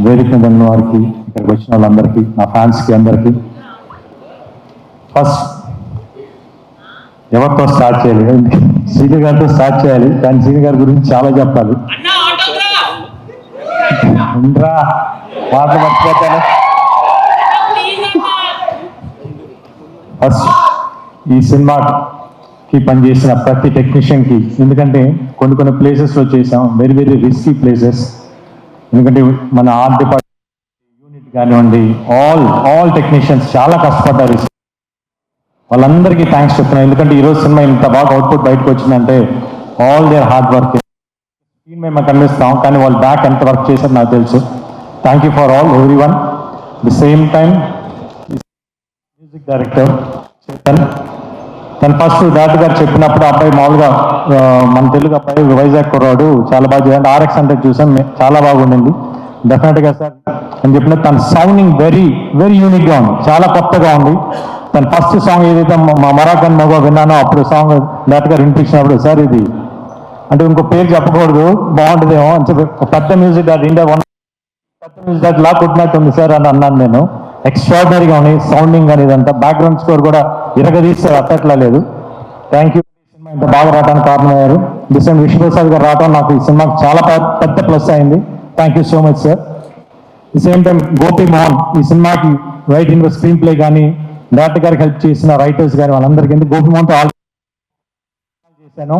వేదిక మీద ఉన్న వారికి, ఇక్కడికి వచ్చిన వాళ్ళందరికీ, నా ఫ్యాన్స్కి అందరికీ. ఫస్ట్ ఎవరితో స్టార్ట్ చేయాలి? శ్రీను గారితో స్టార్ట్ చేయాలి, కానీ శ్రీను గారి గురించి చాలా చెప్పాలి. ఇంద్రా మాటలు మర్చిపోతాను. ఫస్ట్ ఈ సినిమాకి పనిచేసిన ప్రతి టెక్నీషియన్కి, ఎందుకంటే కొన్ని ప్లేసెస్లో చేసాం, వెరీ వెరీ రిస్కీ ప్లేసెస్. ఎందుకంటే మన ఆర్ట్ డిపార్ట్మెంట్ యూనిట్ కానివ్వండి, ఆల్ టెక్నీషియన్స్ చాలా కష్టపడ్డారు. వాళ్ళందరికీ థ్యాంక్స్ చెప్తున్నాను. ఎందుకంటే ఈరోజు సినిమా ఇంత బాగా అవుట్పుట్ బయటకు వచ్చిందంటే all there hard work. Screen మేము కనిపిస్తాం, కానీ వాళ్ళు బ్యాక్ ఎంత వర్క్ చేశారు నాకు తెలుసు. Thank you for all every one. The same time music director Chetan, తను ఫస్ట్ డైరెక్టర్ గారు చెప్పినప్పుడు అబ్బాయి మామూలుగా మన తెలుగు అబ్బాయి వైజాగ్ కుర్రాడు చాలా బాగా చేయాలి, ఆర్ఎక్స్ అంటే చూసాం, చాలా బాగుండింది. డెఫినెట్గా సార్ అని చెప్పిన తన సౌండింగ్ వెరీ వెరీ యూనిక్గా ఉంది, చాలా కొత్తగా ఉంది. తన ఫస్ట్ సాంగ్ ఏదైతే మా మరాఠన్ మగ విన్నానో అప్పుడు సాంగ్ డైరెక్టర్ గారు వినిపించినప్పుడు, సార్ ఇది అంటే ఇంకో పేరు చెప్పకూడదు బాగుంటుందేమో అని చెప్పి, పెద్ద మ్యూజిక్ డైరెక్టర్, ఇండియా వన్ పెద్ద మ్యూజిక్ డైరెక్టర్ లా కొట్టినట్టు ఉంది సార్ అని అన్నాను నేను. ఎక్స్ట్రాడినరీగా ఉంది సౌండింగ్ అనేది, అంతా బ్యాక్గ్రౌండ్ స్కోర్ కూడా ఇరగదీస్తే అట్టట్లా లేదు. Thank you. సినిమా ఇంత బాగా రావడానికి కారణమయ్యారు. డిసెంబర్ విశ్వప్రసాద్ గారు రావడం నాకు ఈ సినిమాకి చాలా పెద్ద ప్లస్ అయింది. Thank you so much sir. The same time Gopi Mohan ఈ సినిమాకి రైటింగ్ స్క్రీన్ ప్లే కానీ డైరెక్టర్ గారికి హెల్ప్ చేసిన రైటర్స్ కానీ వాళ్ళందరికీ, గోపి మోహన్తో ఆల్ చేశాను.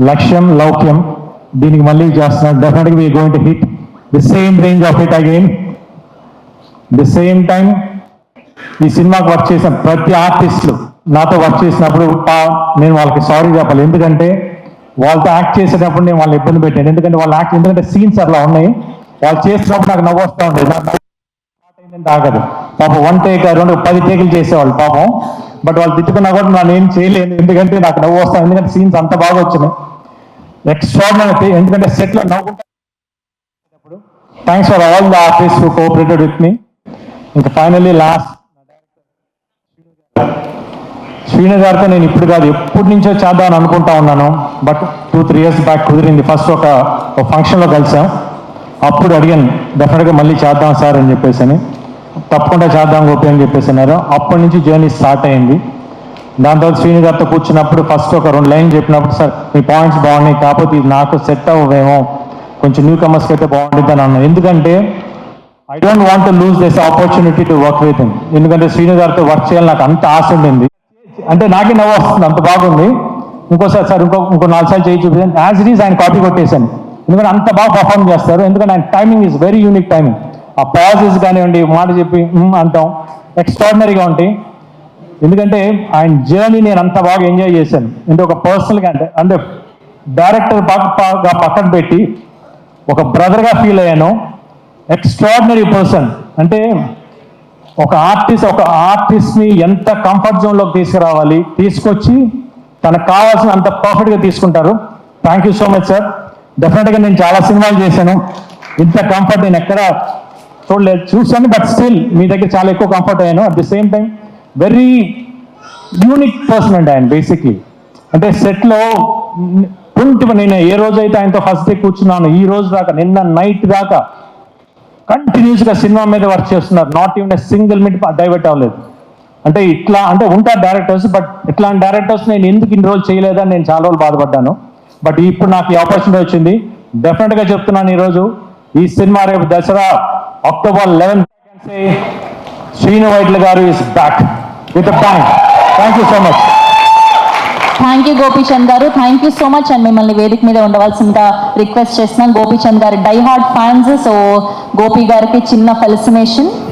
లక్ష్యం లౌక్యం దీనికి మళ్ళీ చేస్తున్నాను. డెఫినెట్గా we going to hit the same range of it again. The same time ఈ సినిమాకి వర్క్ చేసిన ప్రతి ఆర్టిస్టులు నాతో వర్క్ చేసినప్పుడు నేను వాళ్ళకి సారీ చెప్పాలి. ఎందుకంటే వాళ్ళతో యాక్ట్ చేసేటప్పుడు నేను వాళ్ళని ఇబ్బంది పెట్టాను. ఎందుకంటే వాళ్ళ యాక్ట్, ఎందుకంటే సీన్స్ అట్లా ఉన్నాయి, వాళ్ళు చేసినప్పుడు నాకు నవ్వు వస్తూ ఉండేది. నాకు ఆగదు పాపం. 1 టేక్ 10 టేకులు చేసేవాళ్ళు పాపం. బట్ వాళ్ళు తిట్టుకున్నా కూడా నేను ఏం చేయలేను, ఎందుకంటే నాకు నవ్వు వస్తాను. ఎందుకంటే సీన్స్ అంత బాగా వచ్చినాయి, ఎక్స్ట్రాడినరీ. ఎందుకంటే సెట్లో నవ్వుకుంటా. Thanks for all the artist who cooperated with me. ఇంకా ఫైనల్లీ లాస్ట్ శ్రీను గారితో నేను ఇప్పుడు కాదు ఎప్పటి నుంచో చేద్దామని అనుకుంటా ఉన్నాను. బట్ 2-3 years బ్యాక్ కుదిరింది. ఫస్ట్ ఒక ఫంక్షన్లో కలిసాం, అప్పుడు అడిగాను డెఫినెట్గా మళ్ళీ చేద్దాం సార్ అని చెప్పేసి అని. తప్పకుండా చేద్దాం గోపి అని చెప్పేసి అన్నారు. అప్పటి నుంచి జర్నీ స్టార్ట్ అయింది. దాని తర్వాత శ్రీను గారితో కూర్చున్నప్పుడు ఫస్ట్ ఒక 2 లైన్లు చెప్పినప్పుడు, సార్ మీ పాయింట్స్ బాగున్నాయి, కాకపోతే ఇది నాకు సెట్ అవ్వేమో, కొంచెం న్యూ కమర్స్కి అయితే బాగుంటుంది అని అన్నాను. ఎందుకంటే I don't want to lose this opportunity to work with him. ఎందుకంటే శ్రీను గారితో వర్క్ చేయాలి నాకు అంత ఆశ ఉండింది. అంటే నాకే నవ్వు వస్తుంది, అంత బాగుంది. ఇంకోసారి సార్ ఇంకో 4 సార్లు చేయి చూపించాను. యాజ్ ఇట్ ఈస్ ఆయన కాపీ కొట్టేశాను, ఎందుకంటే అంత బాగా పర్ఫార్మ్ చేస్తారు. ఎందుకంటే ఆయన timing is very unique timing. ఆ పాజెస్ కానివ్వండి, మాట చెప్పి అంటాం, ఎక్స్ట్రాడినరీగా ఉంటాయి. ఎందుకంటే ఆయన జర్నీ నేను అంత బాగా ఎంజాయ్ చేశాను. అంటే ఒక పర్సనల్గా అంటే డైరెక్టర్ బాగా పక్కన పెట్టి ఒక బ్రదర్గా ఫీల్ అయ్యాను. Extraordinary person. అంటే ఒక ఆర్టిస్ట్ని ఎంత కంఫర్ట్ జోన్లోకి తీసుకురావాలి, తీసుకొచ్చి తనకు కావాల్సిన అంత పర్ఫెక్ట్గా తీసుకుంటారు. Thank you so much sir. డెఫినెట్గా నేను చాలా సినిమాలు చేశాను, ఇంత కంఫర్ట్ నేను ఎక్కడ చూడలేదు. చూశాను, బట్ స్టిల్ మీ దగ్గర చాలా ఎక్కువ కంఫర్ట్ అయ్యాను. At the same time very unique person అండి ఆయన. బేసిక్లీ అంటే సెట్లో నేను ఏ రోజైతే ఆయనతో ఫస్ట్ డే కూర్చున్నాను, ఈ రోజు దాకా నిన్న నైట్ దాకా కంటిన్యూస్గా సినిమా మీద వర్క్ చేస్తున్నారు. Not even a single minute divert అవ్వలేదు. అంటే ఇట్లా అంటే ఉంటారు డైరెక్టర్స్, బట్ ఇట్లాంటి డైరెక్టర్స్ నేను ఎందుకు ఇన్ని రోజులు చేయలేదని నేను చాలా రోజులు బాధపడ్డాను. బట్ ఇప్పుడు నాకు ఈ ఆపర్చునిటీ వచ్చింది. డెఫినెట్గా చెప్తున్నాను, ఈరోజు ఈ సినిమా రేపు Dasara October 11th Sreenu Vaitla garu is back with a bang. Thank you so much. Thank you Gopichand garu, thank you so much. And మిమ్మల్ని వేదిక మీద ఉండవలసిందిగా రిక్వెస్ట్ చేస్తున్నాను. Gopichand garu die hard fans, so Gopi గారికి చిన్న ఫెలిసినేషన్.